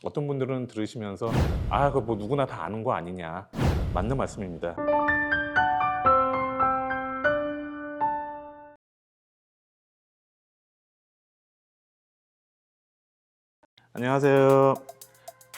어떤 분들은 들으시면서 아, 그거 뭐 누구나 다 아는 거 아니냐. 맞는 말씀입니다. 안녕하세요.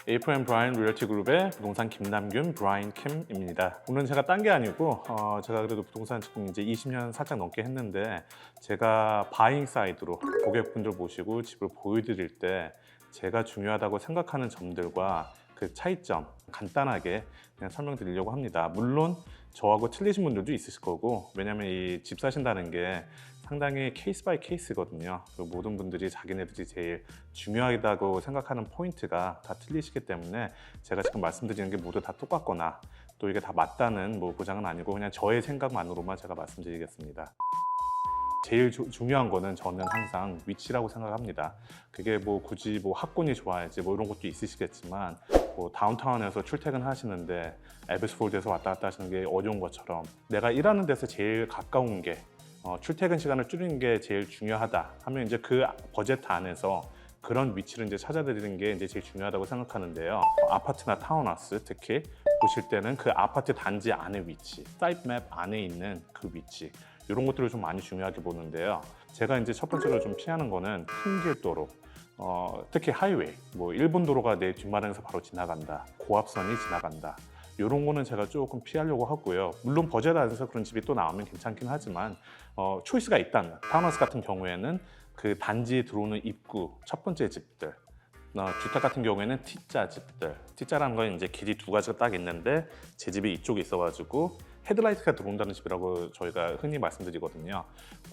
A4M 브라인 리얼티 그룹의 부동산 김남균 브라인 킴입니다. 오늘은 제가 딴 게 아니고 제가 그래도 부동산 지금 이제 20년 살짝 넘게 했는데 제가 바잉 사이드로 고객분들 모시고 집을 보여드릴 때 제가 중요하다고 생각하는 점들과 그 차이점 간단하게 그냥 설명드리려고 합니다. 물론 저하고 틀리신 분들도 있으실 거고, 왜냐면 이 집 사신다는 게 상당히 케이스 바이 케이스거든요. 그 모든 분들이 자기네들이 제일 중요하다고 생각하는 포인트가 다 틀리시기 때문에 제가 지금 말씀드리는 게 모두 다 똑같거나 또 이게 다 맞다는 뭐 보장은 아니고 그냥 저의 생각만으로만 제가 말씀드리겠습니다. 제일 중요한 거는 저는 항상 위치라고 생각합니다. 그게 뭐 굳이 뭐 학군이 좋아야지 뭐 이런 것도 있으시겠지만, 뭐 다운타운에서 출퇴근하시는데 에베스폴드에서 왔다 갔다 하시는 게 어려운 것처럼 내가 일하는 데서 제일 가까운 게 출퇴근 시간을 줄이는 게 제일 중요하다 하면 이제 그 버젯 안에서 그런 위치를 이제 찾아드리는 게 이제 제일 중요하다고 생각하는데요. 아파트나 타운하우스 특히 보실 때는 그 아파트 단지 안의 위치, 사이트맵 안에 있는 그 위치, 이런 것들을 좀 많이 중요하게 보는데요. 제가 이제 첫 번째로 좀 피하는 거는 큰 길도로, 특히 하이웨이, 뭐 일본 도로가 내 뒷마당에서 바로 지나간다, 고압선이 지나간다, 이런 거는 제가 조금 피하려고 하고요. 물론 버젯 안에서 그런 집이 또 나오면 괜찮긴 하지만 초이스가 있다면 타운하우스 같은 경우에는 그 단지에 들어오는 입구 첫 번째 집들, 주택 같은 경우에는 T자 집들, T자라는 건 이제 길이 두 가지가 딱 있는데 제 집이 이쪽에 있어가지고 헤드라이트가 들어온다는 집이라고 저희가 흔히 말씀드리거든요.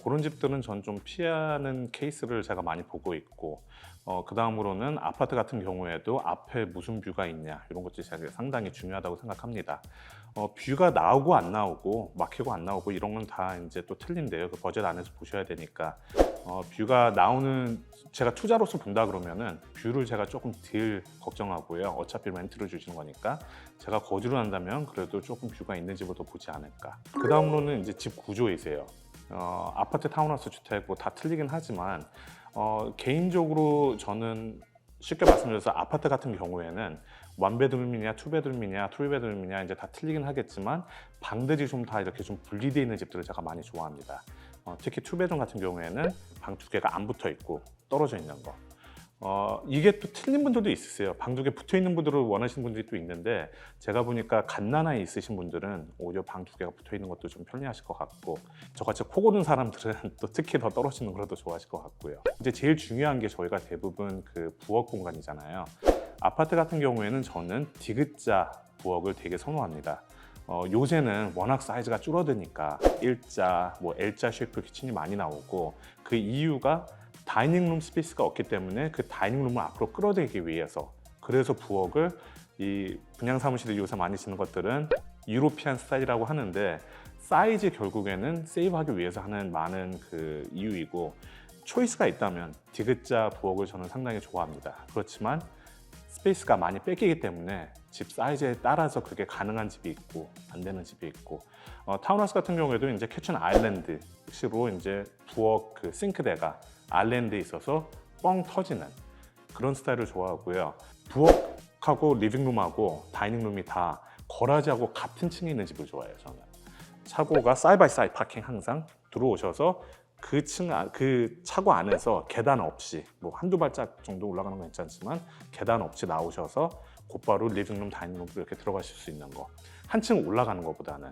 그런 집들은 전 좀 피하는 케이스를 제가 많이 보고 있고, 그 다음으로는 아파트 같은 경우에도 앞에 무슨 뷰가 있냐, 이런 것들이 제가 상당히 중요하다고 생각합니다. 뷰가 나오고 안 나오고 막히고 안 나오고 이런 건 다 이제 또 틀린데요. 그 버젯 안에서 보셔야 되니까. 뷰가 나오는, 제가 투자로서 본다 그러면은 뷰를 제가 조금 덜 걱정하고요. 어차피 렌트를 주시는 거니까 제가 거주를 한다면 그래도 조금 뷰가 있는 집을 더 보지 않을까. 그 다음으로는 이제 집 구조이세요. 아파트, 타운하우스, 주택 뭐 다 틀리긴 하지만 개인적으로 저는 쉽게 말씀드려서 아파트 같은 경우에는 원베드룸이냐 투베드룸이냐 쓰리베드룸이냐 이제 다 틀리긴 하겠지만 방들이 좀 다 이렇게 좀 분리되어 있는 집들을 제가 많이 좋아합니다. 특히 투베드룸 같은 경우에는 방 두 개가 안 붙어 있고 떨어져 있는 거. 이게 또 틀린 분들도 있으세요. 방 두 개 붙어 있는 분들을 원하시는 분들이 또 있는데, 제가 보니까 갓난아이 있으신 분들은 오히려 방 두 개가 붙어 있는 것도 좀 편리하실 것 같고, 저같이 코 고는 사람들은 또 특히 더 떨어지는 걸 더 좋아하실 것 같고요. 이제 제일 중요한 게 저희가 대부분 그 부엌 공간이잖아요. 아파트 같은 경우에는 저는 디귿자 부엌을 되게 선호합니다. 요새는 워낙 사이즈가 줄어드니까 일자, 뭐 L자 쉐이프 키친이 많이 나오고, 그 이유가 다이닝룸 스페이스가 없기 때문에 그 다이닝룸을 앞으로 끌어들이기 위해서, 그래서 부엌을 이 분양 사무실에 요새 많이 쓰는 것들은 유로피안 스타일이라고 하는데, 사이즈 결국에는 세이브하기 위해서 하는 많은 그 이유이고, 초이스가 있다면 디귿자 부엌을 저는 상당히 좋아합니다. 그렇지만 스페이스가 많이 뺏기기 때문에 집 사이즈에 따라서 그게 가능한 집이 있고 안 되는 집이 있고, 타운하우스 같은 경우에도 이제 키친 아일랜드 식으로 이제 부엌 그 싱크대가 아일랜드에 있어서 뻥 터지는 그런 스타일을 좋아하고요. 부엌하고 리빙룸하고 다이닝룸이 다 거라지하고 같은 층에 있는 집을 좋아해요. 저는 차고가 사이드 바이 사이드 파킹, 항상 들어오셔서 그 차고 안에서 계단 없이 뭐 한두 발짝 정도 올라가는 건 괜찮지만 계단 없이 나오셔서 곧바로 리빙룸, 다이닝룸으로 이렇게 들어가실 수 있는 거, 한층 올라가는 것보다는.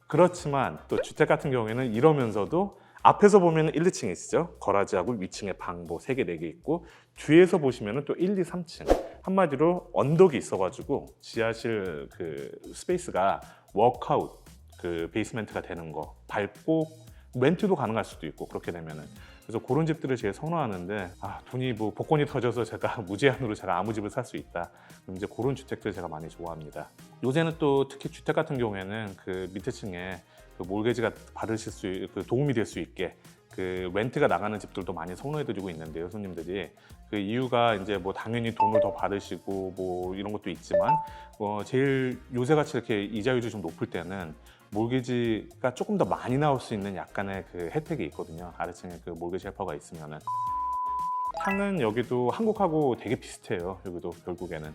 그렇지만 또 주택 같은 경우에는 이러면서도 앞에서 보면 1, 2층에 있죠. 거라지하고 위층에 방 뭐 3개, 4개 있고, 뒤에서 보시면 또 1, 2, 3층. 한마디로 언덕이 있어가지고 지하실 그 스페이스가 워크아웃 그 베이스멘트가 되는 거, 밟고 렌트도 가능할 수도 있고, 그렇게 되면은. 그래서 그런 집들을 제일 선호하는데, 돈이 뭐 복권이 터져서 제가 무제한으로 제가 아무 집을 살 수 있다, 그럼 이제 그런 주택들 제가 많이 좋아합니다. 요새는 또 특히 주택 같은 경우에는 그 밑에 층에 그 몰개지가 받으실 그 도움이 될 수 있게 그 렌트가 나가는 집들도 많이 선호해드리고 있는데요, 손님들이. 그 이유가 이제 뭐 당연히 돈을 더 받으시고 뭐 이런 것도 있지만, 제일 요새같이 이렇게 이자율이 좀 높을 때는 몰개지가 조금 더 많이 나올 수 있는 약간의 그 혜택이 있거든요. 아래층에 그 몰개지 헬퍼가 있으면은. 향은 여기도 한국하고 되게 비슷해요. 여기도 결국에는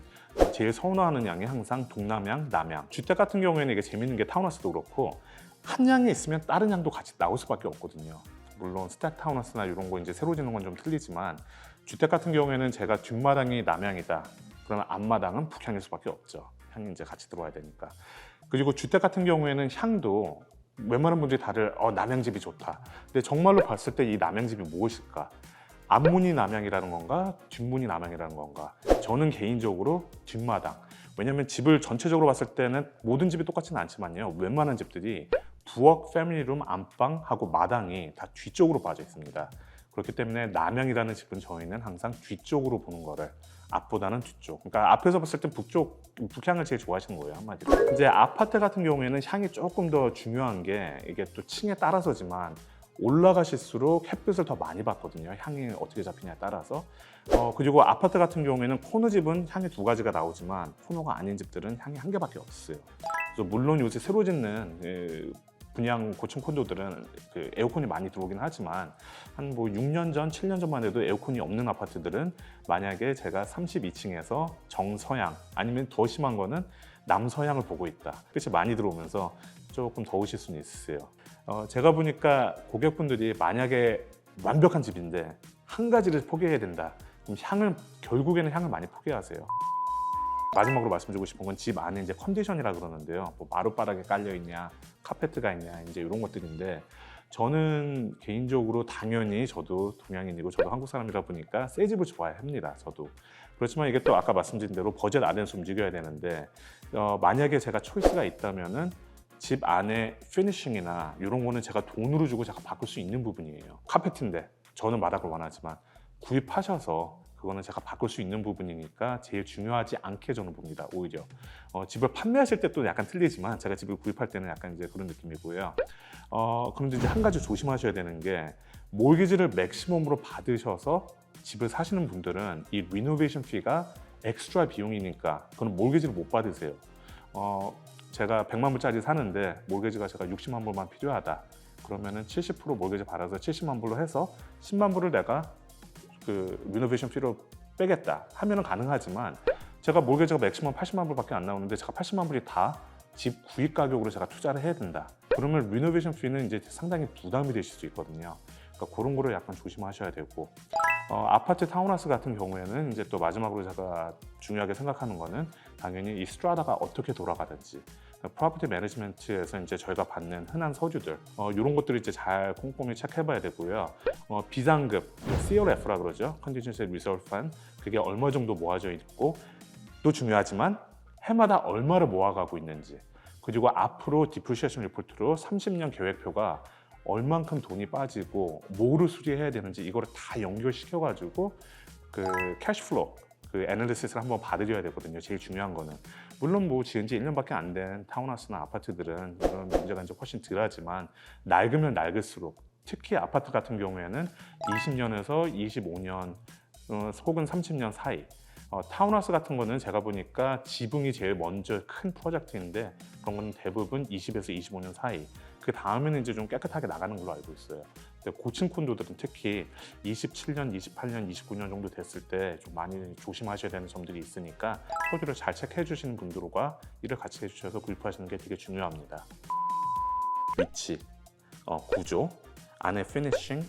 제일 선호하는 향이 항상 동남향, 남향. 주택 같은 경우에는 이게 재밌는 게 타운하우스도 그렇고 한 향이 있으면 다른 향도 같이 나올 수밖에 없거든요. 물론 스택 타운하우스나 이런 거 이제 새로 짓는 건 좀 틀리지만 주택 같은 경우에는 제가 뒷마당이 남향이다. 그러면 앞마당은 북향일 수밖에 없죠. 향이 이제 같이 들어와야 되니까. 그리고 주택 같은 경우에는 향도 웬만한 분들이 다들 남향집이 좋다. 근데 정말로 봤을 때 이 남향집이 무엇일까? 앞문이 남향이라는 건가? 뒷문이 남향이라는 건가? 저는 개인적으로 뒷마당. 왜냐면 집을 전체적으로 봤을 때는 모든 집이 똑같지는 않지만요. 웬만한 집들이 부엌, 패밀리룸, 안방하고 마당이 다 뒤쪽으로 빠져 있습니다. 그렇기 때문에 남향이라는 집은 저희는 항상 뒤쪽으로 보는 거를 앞보다는 뒤쪽. 그러니까 앞에서 봤을 때 북향을 제일 좋아하시는 거예요, 한마디로. 이제 아파트 같은 경우에는 향이 조금 더 중요한 게 이게 또 층에 따라서지만 올라가실수록 햇빛을 더 많이 받거든요. 향이 어떻게 잡히냐에 따라서. 그리고 아파트 같은 경우에는 코너 집은 향이 2가지가 나오지만 코너가 아닌 집들은 향이 1개밖에 없어요. 그래서 물론 요새 새로 짓는 분양 고층 콘도들은 그 에어컨이 많이 들어오긴 하지만 한 뭐 6년 전, 7년 전만 해도 에어컨이 없는 아파트들은 만약에 제가 32층에서 정서향 아니면 더 심한 거는 남서향을 보고 있다. 햇빛이 많이 들어오면서 조금 더우실 수는 있으세요. 제가 보니까 고객분들이 만약에 완벽한 집인데 한 가지를 포기해야 된다. 그럼 결국에는 향을 많이 포기하세요. 마지막으로 말씀드리고 싶은 건 집 안에 이제 컨디션이라 그러는데요. 뭐 마룻바닥에 깔려 있냐, 카페트가 있냐, 이제 이런 것들인데 저는 개인적으로 당연히 저도 동양인이고 저도 한국 사람이라 보니까 새 집을 좋아합니다. 저도. 그렇지만 이게 또 아까 말씀드린 대로 버젯 안에서 움직여야 되는데 만약에 제가 초이스가 있다면은 집 안에 피니싱이나 이런 거는 제가 돈으로 주고 제가 바꿀 수 있는 부분이에요. 카페트인데 저는 마닥을 원하지만 구입하셔서 그거는 제가 바꿀 수 있는 부분이니까 제일 중요하지 않게 저는 봅니다. 오히려 집을 판매하실 때 또 약간 틀리지만 제가 집을 구입할 때는 약간 이제 그런 느낌이고요. 그런데 이제 한 가지 조심하셔야 되는 게 모기지를 맥시멈으로 받으셔서 집을 사시는 분들은 이 리노베이션 피가 엑스트라 비용이니까 그건 모기지를 못 받으세요. 제가 100만 불짜리 사는데 모기지가 제가 60만 불만 필요하다. 그러면은 70% 모기지 받아서 70만 불로 해서 10만 불을 내가 그 리노베이션 피로 빼겠다 하면은 가능하지만 제가 몰개지가 맥시멈 80만 불밖에 안 나오는데 제가 80만 불이 다 집 구입 가격으로 제가 투자를 해야 된다. 그러면 리노베이션 피는 이제 상당히 부담이 되실 수 있거든요. 그러니까 그런 거를 약간 조심하셔야 되고 아파트 타운하우스 같은 경우에는 이제 또 마지막으로 제가 중요하게 생각하는 거는 당연히 이 스트라다가 어떻게 돌아가든지 프로퍼티 매니지먼트에서 이제 저희가 받는 흔한 서류들 이런 것들을 이제 잘 꼼꼼히 체크해봐야 되고요. 비상급 CRF라 그러죠. Contingency Reserve Fund 그게 얼마 정도 모아져 있고 또 중요하지만 해마다 얼마를 모아가고 있는지 그리고 앞으로 디프리시에이션 리포트로 30년 계획표가 얼만큼 돈이 빠지고 뭐를 수리해야 되는지 이거를 다 연결시켜가지고 그 캐시플로우 그 애널리시스를 한번 받으려야 되거든요. 제일 중요한 거는 물론 뭐 지은 지 1년밖에 안 된 타운하우스나 아파트들은 이런 문제가 이제 훨씬 덜하지만 낡으면 낡을수록 특히 아파트 같은 경우에는 20년에서 25년 혹은 30년 사이 타운하우스 같은 거는 제가 보니까 지붕이 제일 먼저 큰 프로젝트인데 그런 건 대부분 20에서 25년 사이 그 다음에는 이제 좀 깨끗하게 나가는 걸로 알고 있어요. 근데 고층 콘도들은 특히 27년, 28년, 29년 정도 됐을 때 좀 많이 조심하셔야 되는 점들이 있으니까 서류를 잘 체크해 주시는 분들과 일을 같이 해주셔서 구입하시는 게 되게 중요합니다. 위치, 구조, 안에 피니싱,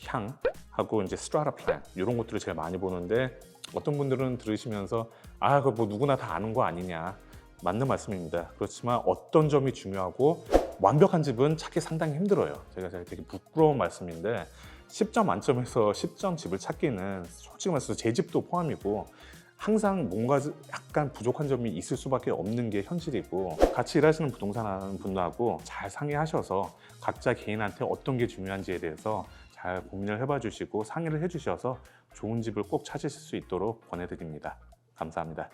향하고 이제 스트라타 플랜 이런 것들을 제일 많이 보는데 어떤 분들은 들으시면서 그거 뭐 누구나 다 아는 거 아니냐 맞는 말씀입니다. 그렇지만 어떤 점이 중요하고 완벽한 집은 찾기 상당히 힘들어요. 제가 되게 부끄러운 말씀인데 10점 만점에서 10점 집을 찾기는 솔직히 말해서 제 집도 포함이고 항상 뭔가 약간 부족한 점이 있을 수밖에 없는 게 현실이고 같이 일하시는 부동산 분하고 잘 상의하셔서 각자 개인한테 어떤 게 중요한지에 대해서 잘 고민을 해봐 주시고 상의를 해 주셔서 좋은 집을 꼭 찾으실 수 있도록 권해드립니다. 감사합니다.